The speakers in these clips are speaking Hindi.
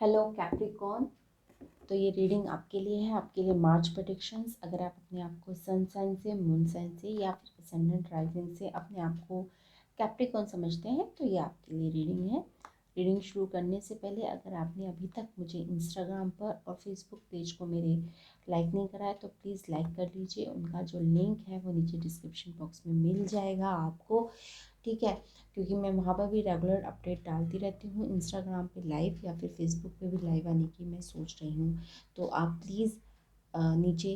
Hello Capricorn. तो ये रीडिंग आपके लिए है, आपके लिए मार्च प्रेडिक्शंस। अगर आप अपने आप को सन साइन से, मून साइन से या फिर असेंडेंट राइजिंग से अपने आप को कैप्रिकॉर्न समझते हैं तो ये आपके लिए रीडिंग है। रीडिंग शुरू करने से पहले अगर आपने अभी तक मुझे इंस्टाग्राम पर और फेसबुक पेज को मेरे लाइक नहीं करा है तो प्लीज़ लाइक कर लीजिए। उनका जो लिंक है वो नीचे डिस्क्रिप्शन बॉक्स में मिल जाएगा आपको, ठीक है। क्योंकि मैं वहाँ पर भी रेगुलर अपडेट डालती रहती हूँ, इंस्टाग्राम पे लाइव या फिर फेसबुक पे भी लाइव आने की मैं सोच रही हूँ। तो आप प्लीज़ नीचे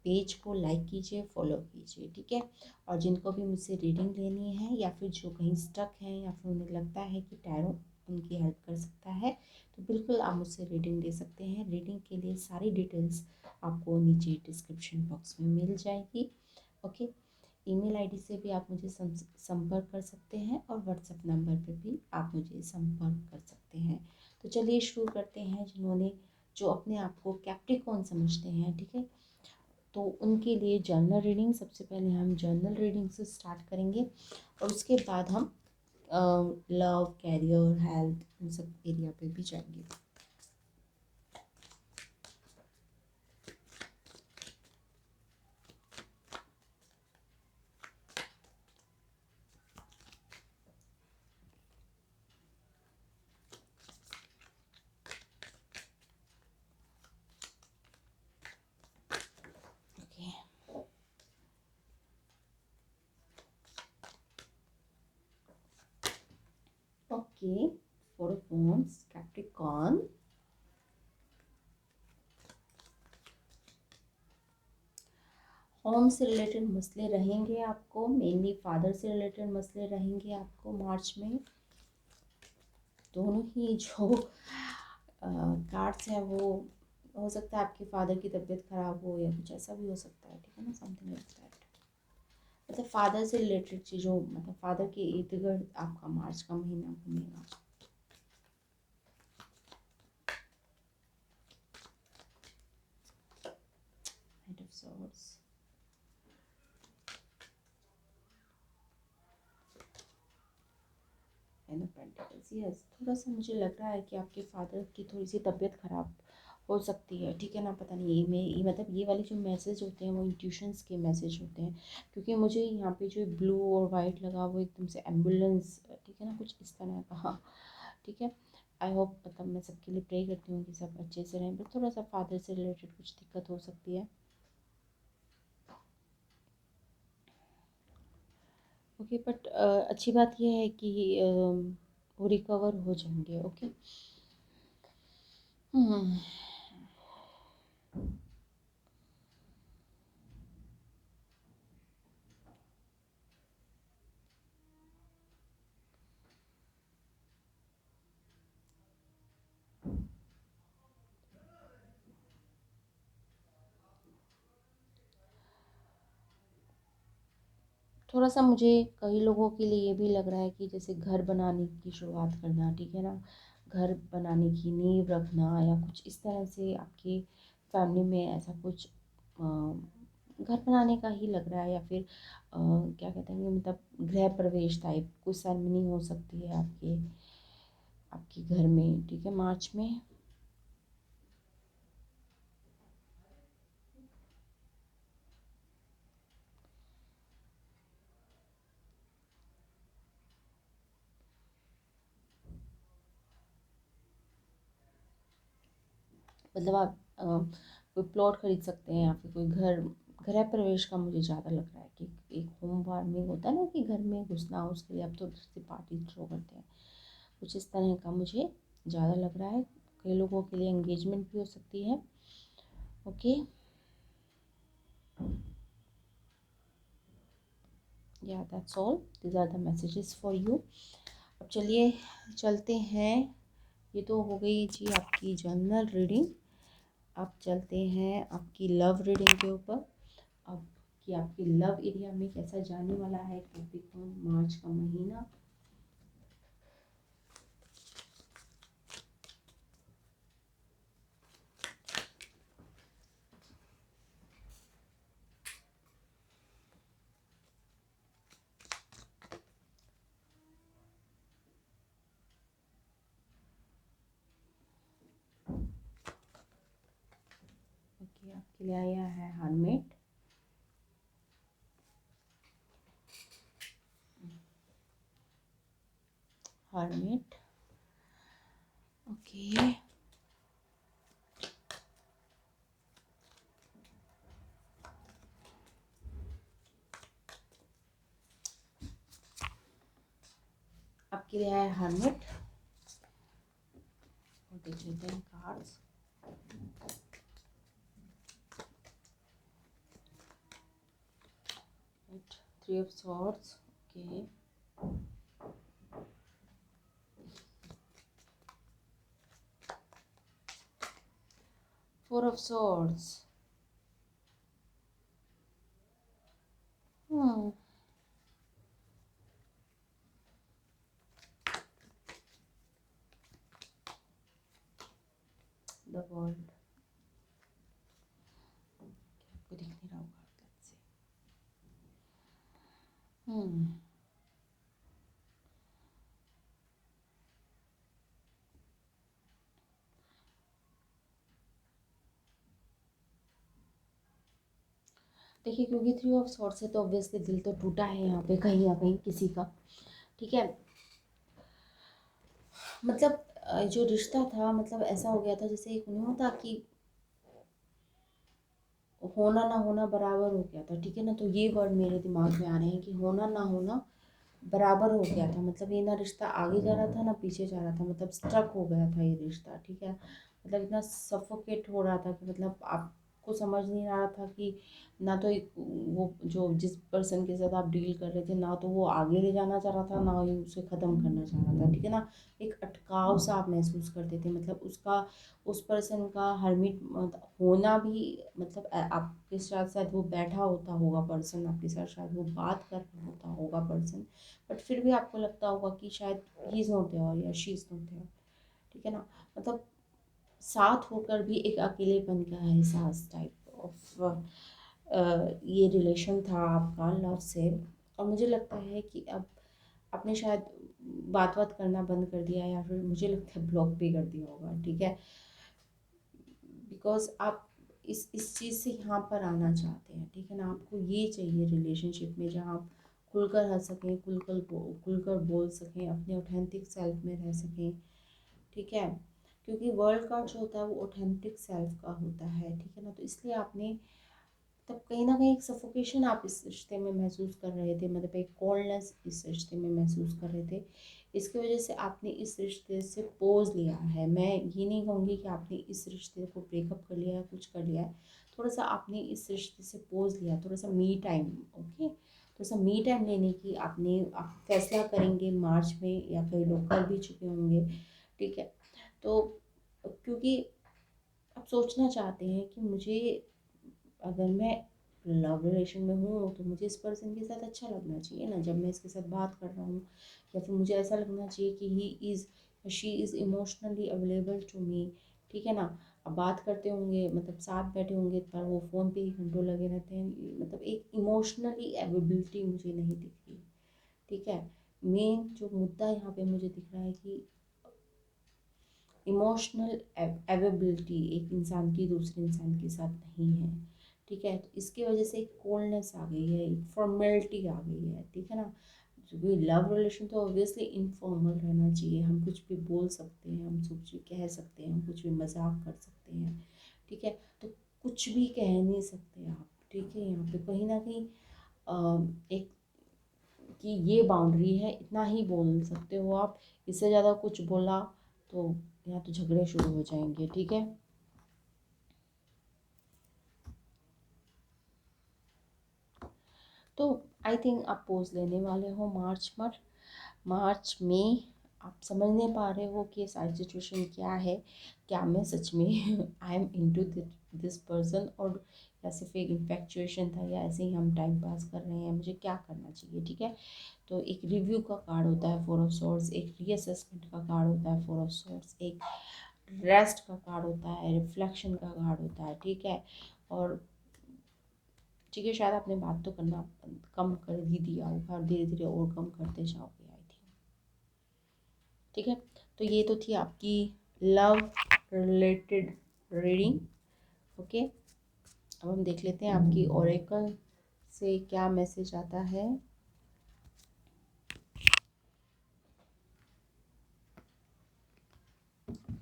पेज को लाइक कीजिए, फॉलो कीजिए, ठीक है। और जिनको भी मुझसे रीडिंग लेनी है या फिर जो कहीं स्टक हैं या फिर उन्हें लगता है कि टैरो उनकी हेल्प कर सकता है तो बिल्कुल आप मुझसे रीडिंग ले सकते हैं। रीडिंग के लिए सारी डिटेल्स आपको नीचे डिस्क्रिप्शन बॉक्स में मिल जाएगी, ओके। ईमेल आईडी से भी आप मुझे संपर्क कर सकते हैं और व्हाट्सएप नंबर पर भी आप मुझे संपर्क कर सकते हैं। तो चलिए शुरू करते हैं। जो अपने आप को कैप्रिकॉर्न समझते हैं, ठीक है, तो उनके लिए जर्नल रीडिंग। सबसे पहले हम जर्नल रीडिंग से स्टार्ट करेंगे और उसके बाद हम लव, कैरियर, हेल्थ, इन सब एरिया पे भी जाएंगे। Okay okay, four of wands, Capricorn. Home से रिलेटेड मसले रहेंगे आपको, मेनली फादर से रिलेटेड मसले रहेंगे आपको मार्च में। दोनों ही जो कार्ड्स हैं वो हो सकता है आपके फादर की तबीयत ख़राब हो या कुछ ऐसा भी हो सकता है, ठीक है ना, समथिंग लाइक दैट। मतलब फादर से रिलेटेड चीज़ों, मतलब फादर के इर्द गिर्द आपका मार्च का महीना घूमेगा। Night of swords, ten of pentacles. Yes, थोड़ा सा मुझे लग रहा है कि आपके फादर की थोड़ी सी तबीयत ख़राब हो सकती है, ठीक है ना। पता नहीं, ये मतलब ये वाले जो मैसेज होते हैं वो इंट्यूशंस के मैसेज होते हैं। क्योंकि मुझे यहाँ पे जो ब्लू और वाइट लगा वो एकदम से एम्बुलेंस, ठीक है ना, कुछ इस तरह का, हाँ, ठीक है। आई होप, मतलब मैं सबके लिए प्रे करती हूँ कि सब अच्छे से रहें, बट थोड़ा सा फादर से रिलेटेड कुछ दिक्कत हो सकती है, ओके। बट अच्छी बात यह है कि वो रिकवर हो जाएंगे, ओके। हम्म थोड़ा सा मुझे कई लोगों के लिए ये भी लग रहा है कि जैसे घर बनाने की शुरुआत करना, ठीक है ना, घर बनाने की नींव रखना या कुछ इस तरह से आपकी फैमिली में ऐसा कुछ घर बनाने का ही लग रहा है। या फिर क्या कहते हैं, मतलब गृह प्रवेश टाइप कुछ सेरेमनी हो सकती है आपके आपके घर में, ठीक है, मार्च में। मतलब आप कोई प्लॉट खरीद सकते हैं या फिर कोई घर, गृह प्रवेश का मुझे ज़्यादा लग रहा है कि एक होम वार्मिंग होता है ना कि घर में घुसना हो, उसके लिए आप तो दूसरी पार्टी थ्रो करते हैं, कुछ इस तरह का मुझे ज़्यादा लग रहा है। कई लोगों के लिए एंगेजमेंट भी हो सकती है, ओके। या that's all, these are the messages for you. अब चलिए चलते हैं। ये तो हो गई जी आपकी जनरल रीडिंग। अब चलते हैं आपकी लव रीडिंग के ऊपर। अब कि आपके लव एरिया में कैसा जाने वाला है कैप्रिकॉर्न मार्च का महीना। आपके लिए आया है हर्मिट। Hermit, okay. आपके लिए आया हर्मिट। देख लेते हैं cards. Three of swords, okay. Four of swords, the world. आपको दिख नहीं रहा होगा से। देखिए, क्योंकि थ्री ऑफ सॉर्ड्स है तो ऑब्वियसली दिल तो टूटा है यहाँ पे कहीं ना कहीं किसी का, ठीक है। मतलब जो रिश्ता था, मतलब ऐसा हो गया था जैसे एक नहीं होता कि होना ना होना बराबर हो गया था, ठीक है ना। तो ये वर्ड मेरे दिमाग में आ रहे हैं कि होना ना होना बराबर हो गया था। मतलब ये ना रिश्ता आगे जा रहा था ना पीछे जा रहा था, मतलब स्ट्रक हो गया था ये रिश्ता, ठीक है। मतलब इतना सफोकेट हो रहा था कि मतलब आपको समझ नहीं आ रहा था कि ना तो वो जो जिस पर्सन के साथ आप डील कर रहे थे, ना तो वो आगे ले जाना चाह रहा था, ना ही उसे ख़त्म करना चाह रहा था, ठीक है ना। एक अटकाव सा आप महसूस करते थे। मतलब उसका, उस पर्सन का हर्मिट होना भी, मतलब आपके साथ शायद वो बैठा होता होगा पर्सन, आपके साथ शायद वो बात कर रहा होता होगा पर्सन, बट फिर भी आपको लगता होगा कि शायद ही इज़ नॉट देयर या शी इज़ नॉट देयर, ठीक है ना। मतलब साथ होकर भी एक अकेलेपन का एहसास टाइप ऑफ ये रिलेशन था आपका लव से। और मुझे लगता है कि अब आपने शायद बात बात करना बंद कर दिया, या फिर मुझे लगता है ब्लॉक भी कर दिया होगा, ठीक है। बिकॉज आप इस चीज़ से यहाँ पर आना चाहते हैं, ठीक है ना। आपको ये चाहिए रिलेशनशिप में जहाँ आप खुलकर हंस सकें, खुलकर बोल सकें, अपने ऑथेंटिक सेल्फ में रह सकें, ठीक है। क्योंकि वर्ल्ड कार्ड जो होता है वो ऑथेंटिक सेल्फ का होता है, ठीक है ना। तो इसलिए आपने तब कहीं ना कहीं एक सफोकेशन आप इस रिश्ते में महसूस कर रहे थे, मतलब एक कोल्डनेस इस रिश्ते में महसूस कर रहे थे। इसकी वजह से आपने इस रिश्ते से पोज लिया है। मैं ये नहीं कहूँगी कि आपने इस रिश्ते को ब्रेकअप कर लिया है, कुछ कर लिया है। थोड़ा सा आपने इस रिश्ते से पोज लिया, थोड़ा सा मी टाइम, ओके। थोड़ा सा मी टाइम लेने की आप फैसला करेंगे मार्च में, या कई लोग कर भी चुके होंगे, ठीक है। तो क्योंकि आप सोचना चाहते हैं कि मुझे, अगर मैं लव रिलेशन में हूँ तो मुझे इस पर्सन के साथ अच्छा लगना चाहिए ना, जब मैं इसके साथ बात कर रहा हूँ। या फिर मुझे ऐसा लगना चाहिए कि he is, she is emotionally available to me, ठीक है ना। अब बात करते होंगे, मतलब साथ बैठे होंगे, पर वो फ़ोन पे ही घंटों लगे रहते हैं। मतलब एक इमोशनली अवेलेबिलिटी मुझे नहीं दिख रही, ठीक है। मेन जो मुद्दा यहाँ पे मुझे दिख रहा है कि इमोशनल अवेलेबिलिटी एक इंसान की दूसरे इंसान के साथ नहीं है, ठीक है। तो इसकी वजह से एक कोल्डनेस आ गई है, एक फॉर्मेलिटी आ गई है, ठीक है ना। क्योंकि लव रिलेशन तो ऑब्वियसली इनफॉर्मल रहना चाहिए। हम कुछ भी बोल सकते हैं, हम कुछ भी कह सकते हैं, हम कुछ भी मजाक कर सकते हैं, ठीक है। तो कुछ भी कह नहीं सकते आप, ठीक है। यहाँ पे कहीं ना कहीं एक कि ये बाउंड्री है, इतना ही बोल सकते हो आप। इससे ज़्यादा कुछ बोला तो यहाँ तो झगड़े शुरू हो जाएंगे, ठीक है। तो आई थिंक आप पोज लेने वाले हो मार्च में। आप समझ नहीं पा रहे हो कि सारी सिचुएशन क्या है, क्या मैं सच में I am into this person, और या सिर्फ एक इन्फेक्चुएशन था, या ऐसे ही हम टाइम पास कर रहे हैं, मुझे क्या करना चाहिए, ठीक है। तो एक रिव्यू का कार्ड होता है फोर ऑफ सॉर्ड्स, एक रीअसेसमेंट का कार्ड होता है फोर ऑफ सॉर्ड्स, एक रेस्ट का कार्ड होता है, रिफ्लेक्शन का कार्ड होता है, ठीक है। और ठीक है, शायद आपने बात तो करना कम कर ही दिया होगा, और धीरे धीरे और कम करते जाओगे आई थिंक, ठीक है। तो ये तो थी आपकी लव रिलेटेड रीडिंग, ओके। अब हम देख लेते हैं आपकी ओरेकल से क्या मैसेज आता है।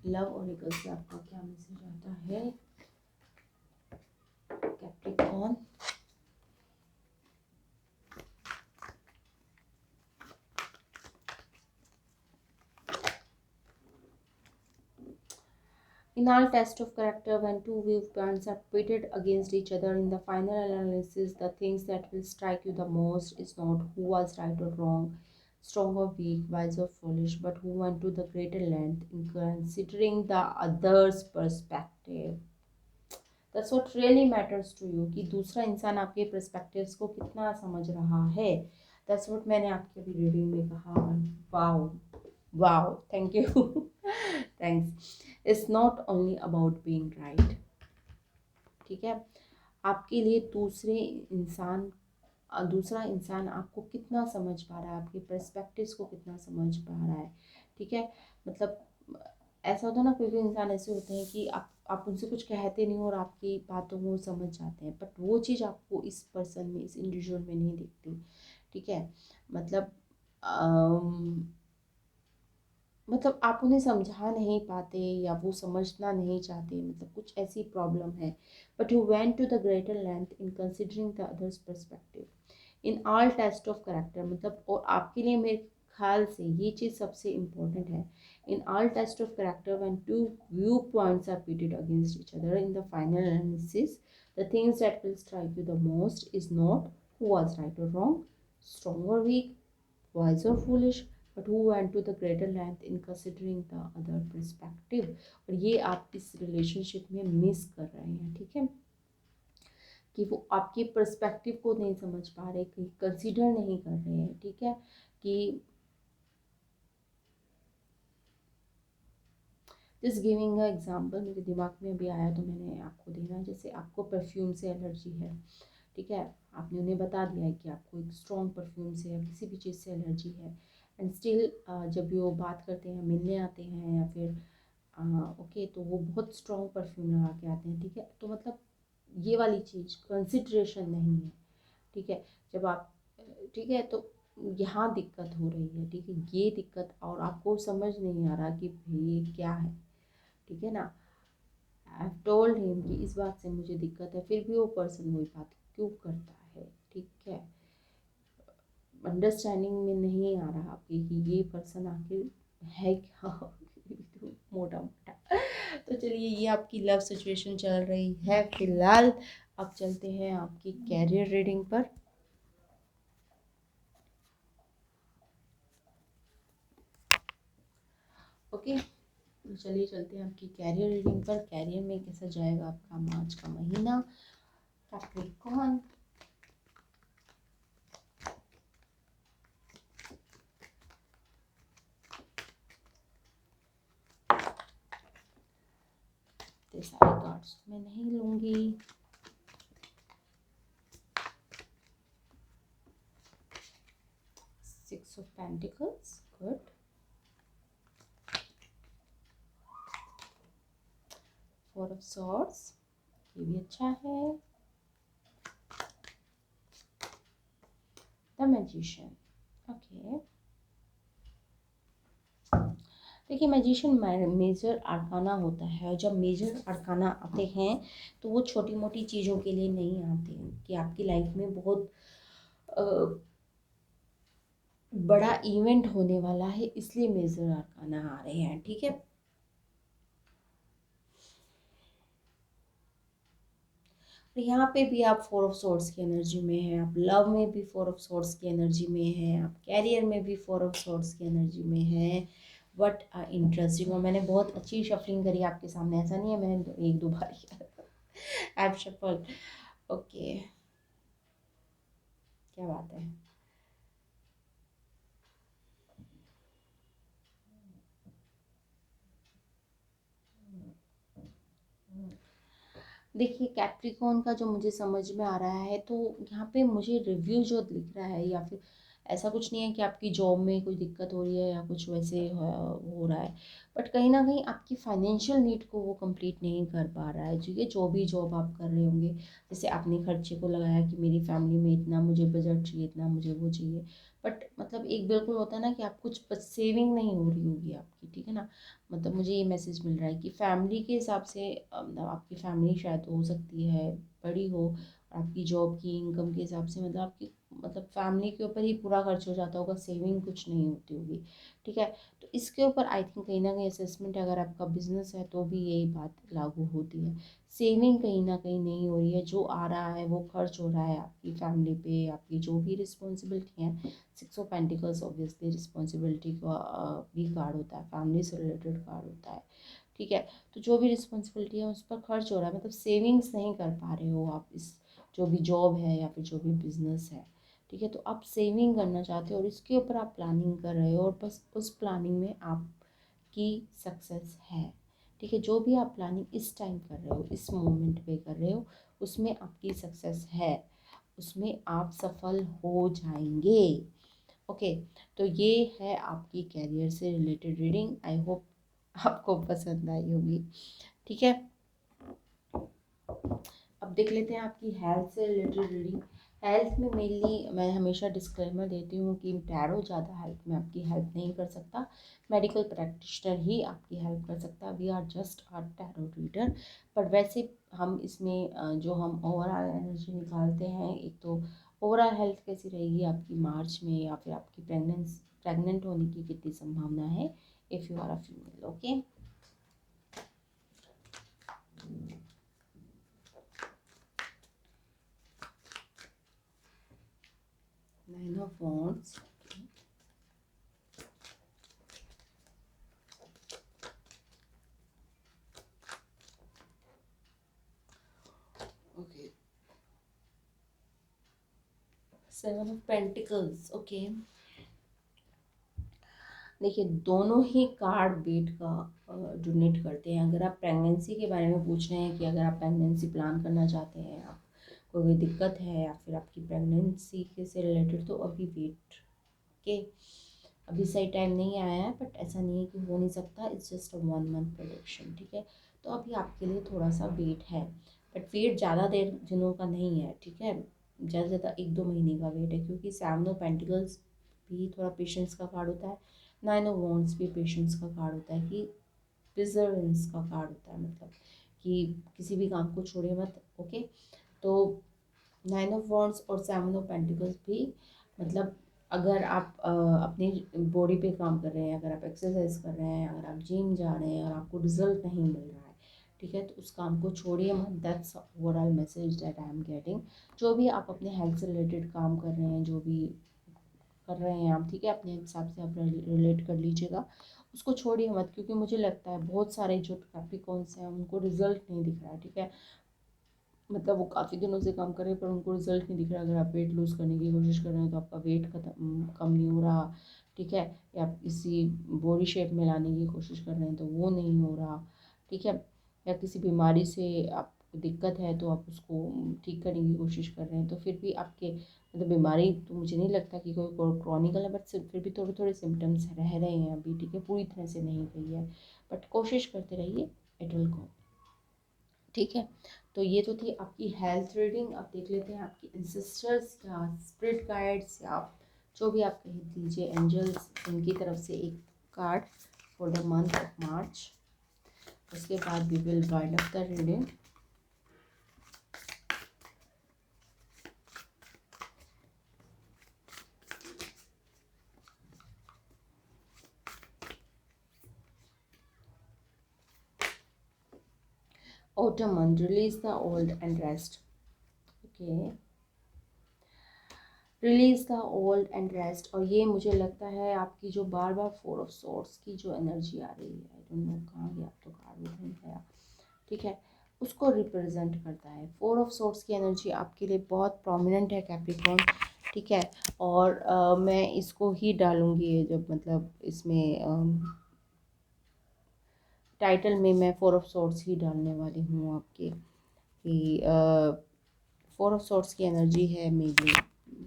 लव ओरेकल से आपका क्या मैसेज आता है Capricorn. In all tests of character, when two viewpoints are pitted against each other in the final analysis, the things that will strike you the most is not who was right or wrong, strong or weak, wise or foolish, but who went to the greater length in considering the other's perspective. That's what really matters to you, कि दूसरा इंसान आपके perspectives को कितना समझ रहा है। That's what मैंने आपकी अभी रीडिंग में कहा। Wow wow, thank you thanks. It's not only about being right, ठीक है। आपके लिए दूसरा इंसान आपको कितना समझ पा रहा है, आपके पर्सपेक्टिव्स को कितना समझ पा रहा है, ठीक है। मतलब ऐसा होता है ना, कोई कोई इंसान ऐसे होते हैं कि आप उनसे कुछ कहते नहीं हो और आपकी बातों को समझ जाते हैं, बट वो चीज़ आपको इस पर्सन में, इस इंडिविजुअल में नहीं दिखती, ठीक है। मतलब मतलब आप उन्हें समझा नहीं पाते या वो समझना नहीं चाहते, मतलब कुछ ऐसी प्रॉब्लम है, but you went to the greater length in considering the others perspective in all test of character. मतलब और आपके लिए मेरे ख्याल से ये चीज़ सबसे इम्पोर्टेंट है। In all test of character when two view points are pitted against each other in the final analysis, the things that will strike you the most is not who was right or wrong, strong or weak, wise or foolish, but who went to the greater length in considering the other perspective। और ये आप इस रिलेशनशिप में मिस कर रहे हैं, ठीक है, कि वो आपके पर्सपेक्टिव को नहीं समझ पा रहे, कि कंसिडर नहीं कर रहे हैं, ठीक है। कि जस्ट गिविंग अ एग्जांपल, मेरे दिमाग में अभी आया तो मैंने आपको देना। जैसे आपको परफ्यूम से एलर्जी है, ठीक है, आपने उन्हें बता दिया है कि आपको एक स्ट्रॉन्ग परफ्यूम से या किसी भी चीज़ से एलर्जी है, एंड स्टिल जब वो बात करते हैं, मिलने आते हैं या फिर ओके, तो वो बहुत स्ट्रॉन्ग परफ्यूम लगा के आते हैं, ठीक है। तो मतलब ये वाली चीज़ कंसिड्रेशन नहीं है, ठीक है। जब आप ठीक है, तो यहाँ दिक्कत हो रही है, ठीक है, ये दिक्कत, और आपको समझ नहीं आ रहा कि भाई ये क्या है, ठीक है ना। आई टोल्ड हिम कि इस बात से मुझे दिक्कत है, फिर भी वो पर्सन वही बात क्यों करता है, ठीक है। अंडरस्टैंडिंग में नहीं आ रहा आपके कि ये पर्सन आखिर है क्या मोटा मोटा। तो चलिए, ये आपकी लव सिचुएशन चल रही है फिलहाल। अब चलते हैं आपकी कैरियर रीडिंग पर। ओके, तो चलिए चलते हैं आपकी कैरियर रीडिंग पर। कैरियर में कैसा जाएगा आपका मार्च का महीना, कैप्रिकॉर्न। इतने सारे कार्ड्स मैं नहीं लूंगी। Six of pentacles, good. Four of swords, ये भी अच्छा है। The magician, okay. देखिए, मैजिशियन मेजर आर्काना होता है, और जब मेजर आर्काना आते हैं तो वो छोटी मोटी चीज़ों के लिए नहीं आते हैं, कि आपकी लाइफ में बहुत अ, बड़ा इवेंट होने वाला है, इसलिए मेजर आर्काना आ रहे हैं, ठीक है। और यहाँ पे भी आप फोर ऑफ सोर्ड्स की एनर्जी में हैं, आप लव में भी फोर ऑफ सोर्ड्स की एनर्जी में हैं, आप कैरियर में भी फोर ऑफ सोर्ड्स की एनर्जी में हैं। बट इंटरेस्टिंग, और मैंने बहुत अच्छी शफलिंग करी आपके सामने, ऐसा नहीं है मैंने एक दो बार किया। ऐप शफल, ओके, क्या बात है। देखिए, कैप्रिकॉर्न का जो मुझे समझ में आ रहा है, तो यहाँ पे मुझे रिव्यू जो लिख रहा है, या फिर ऐसा कुछ नहीं है कि आपकी जॉब में कोई दिक्कत हो रही है या कुछ वैसे हो रहा है, बट कहीं ना कहीं आपकी फाइनेंशियल नीड को वो कंप्लीट नहीं कर पा रहा है। जो ये जो भी जॉब आप कर रहे होंगे, जैसे आपने खर्चे को लगाया कि मेरी फैमिली में इतना मुझे बजट चाहिए, इतना मुझे वो चाहिए, बट मतलब एक बिल्कुल होता है ना कि आप कुछ सेविंग नहीं हो रही होगी आपकी, ठीक है ना। मतलब मुझे ये मैसेज मिल रहा है कि फैमिली के हिसाब से मतलब आपकी फैमिली शायद हो सकती है बड़ी हो, आपकी जॉब की इनकम के हिसाब से मतलब आपकी मतलब फैमिली के ऊपर ही पूरा खर्च हो जाता होगा, सेविंग कुछ नहीं होती होगी, ठीक है। तो इसके ऊपर आई थिंक कहीं ना कहीं असेसमेंट है, अगर आपका बिजनेस है तो भी यही बात लागू होती है। सेविंग कहीं ना कहीं नहीं हो रही है, जो आ रहा है वो खर्च हो रहा है आपकी फैमिली पे, आपकी जो भी रिस्पॉन्सिबिलिटी है। Six of pentacles obviously responsibility का भी कार्ड होता है, फैमिली से रिलेटेड कार्ड होता है, ठीक है। तो जो भी रिस्पॉन्सिबिलिटी है उस पर खर्च हो रहा है, मतलब सेविंग्स नहीं कर पा रहे हो आप, इस जो भी जॉब है या फिर जो भी बिजनेस है, ठीक है। तो आप सेविंग करना चाहते हो और इसके ऊपर आप प्लानिंग कर रहे हो और बस उस प्लानिंग में आपकी सक्सेस है, ठीक है। जो भी आप प्लानिंग इस टाइम कर रहे हो, इस मोमेंट पे कर रहे हो, उसमें आपकी सक्सेस है, उसमें आप सफल हो जाएंगे। ओके, तो ये है आपकी कैरियर से रिलेटेड रीडिंग। आई होप आपको पसंद आई होगी, ठीक है। अब देख लेते हैं आपकी हेल्थ से रिलेटेड रीडिंग। हेल्थ में मेनली मैं हमेशा डिस्क्लेमर देती हूँ कि टैरो ज़्यादा हेल्थ में आपकी हेल्प नहीं कर सकता, मेडिकल प्रैक्टिशनर ही आपकी हेल्प कर सकता है। We are just are tarot reader, पर वैसे हम इसमें जो हम ओवरऑल एनर्जी निकालते हैं, एक तो ओवरऑल हेल्थ कैसी रहेगी आपकी मार्च में, या फिर आपकी प्रेग्नेंट होने की कितनी संभावना है if you are a female. Okay, nine of wands, okay, seven of pentacles. Okay, देखिए दोनों ही कार्ड वेट का डोनेट करते हैं। अगर आप प्रेगनेंसी के बारे में पूछ रहे हैं कि अगर आप प्रेगनेंसी प्लान करना चाहते हैं, आप कोई दिक्कत है या फिर आपकी प्रेगनेंसी के से रिलेटेड, तो अभी वेट के अभी सही टाइम नहीं आया है, बट ऐसा नहीं है कि हो नहीं सकता, it's just a 1 month production, ठीक है। तो अभी आपके लिए थोड़ा सा वेट है, बट वेट ज़्यादा देर दिनों का नहीं है, ठीक है। ज़्यादा से ज़्यादा 1-2 महीने का वेट है, क्योंकि सेवन ऑफ पेंटिकल्स भी थोड़ा पेशेंस का कार्ड होता है, नाइन ऑफ वॉन्ड्स भी पेशेंस का कार्ड होता है, कि प्रिजर्वेंस का कार्ड होता है, मतलब कि किसी भी काम को छोड़े मत। ओके, तो नाइन ऑफ वॉन्ड्स और सेवन ऑफ पेंटिकल्स भी मतलब अगर आप अपनी बॉडी पे काम कर रहे हैं, अगर आप एक्सरसाइज कर रहे हैं, अगर आप जिम जा रहे हैं और आपको रिजल्ट नहीं मिल रहा है, ठीक है, तो उस काम को छोड़िए मत। That's overall message that I am getting. जो भी आप अपने हेल्थ से रिलेटेड काम कर रहे हैं, जो भी कर रहे हैं आप, ठीक है, अपने हिसाब से आप रिलेट कर लीजिएगा, उसको छोड़िए मत, क्योंकि मुझे लगता है बहुत सारे जो कैप्रिकॉर्न्स हैं उनको रिजल्ट नहीं दिख रहा है, ठीक है। मतलब वो काफ़ी दिनों से काम कर रहे हैं पर उनको रिजल्ट नहीं दिख रहा। अगर आप वेट लूज़ करने की कोशिश कर रहे हैं तो आपका वेट कम नहीं हो रहा, ठीक है, या आप किसी बॉडी शेप में लाने की कोशिश कर रहे हैं तो वो नहीं हो रहा, ठीक है, या किसी बीमारी से आपको दिक्कत है तो आप उसको ठीक करने की कोशिश कर रहे हैं, तो फिर भी आपके मतलब बीमारी तो मुझे नहीं लगता कि कोई क्रॉनिकल है, बट फिर भी थोड़े थोड़े सिम्टम्स रह रहे हैं अभी, ठीक है, पूरी तरह से नहीं गई है, बट कोशिश करते रहिए, इट विल गो, ठीक है। तो ये तो थी आपकी हेल्थ रीडिंग। अब देख लेते हैं आपकी इंसिस्टर्स या स्पिरिट गाइड्स या जो भी आप कह दीजिए, एंजल्स, इनकी तरफ से एक card for the month of March. उसके बाद we will wind up the reading. Autumn month, release the old and rest. Okay, release the old and rest. और ये मुझे लगता है आपकी जो बार बार फोर ऑफ सोर्ड्स की जो एनर्जी आ रही है, आई डोंट नो कहाँ गया, तो कार्ड उठ नहीं गया, ठीक है, उसको रिप्रेजेंट करता है। फोर ऑफ सोर्ड्स की एनर्जी आपके लिए बहुत प्रोमिनेंट है कैप्रिकॉर्न, ठीक है। और मैं इसको ही डालूंगी जब मतलब इसमें टाइटल में मैं फोर ऑफ सोर्ड्स ही डालने वाली हूँ आपके, कि फोर ऑफ सोर्ड्स की एनर्जी है मे बी,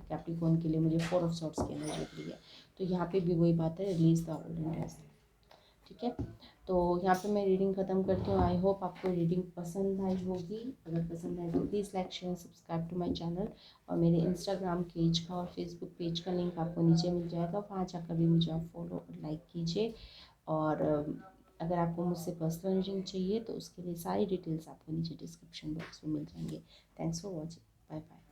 कैप्रिकॉर्न के लिए मुझे 4 ऑफ सॉर्ड्स की एनर्जी दिख रही है। तो यहाँ पे भी वही बात है, release the old and rest. ठीक है, तो यहाँ पे मैं रीडिंग ख़त्म करती हूँ। आई होप आपको रीडिंग पसंद आई होगी। अगर पसंद आए तो please like share subscribe to my channel. और मेरे इंस्टाग्राम पेज का और फेसबुक पेज का लिंक आपको नीचे मिल जाएगा, वहाँ जाकर भी मुझे आप फॉलो और लाइक कीजिए। और अगर आपको मुझसे पर्सनल रीडिंग चाहिए तो उसके लिए सारी डिटेल्स आपको नीचे डिस्क्रिप्शन बॉक्स में मिल जाएंगे। Thanks for watching, bye bye.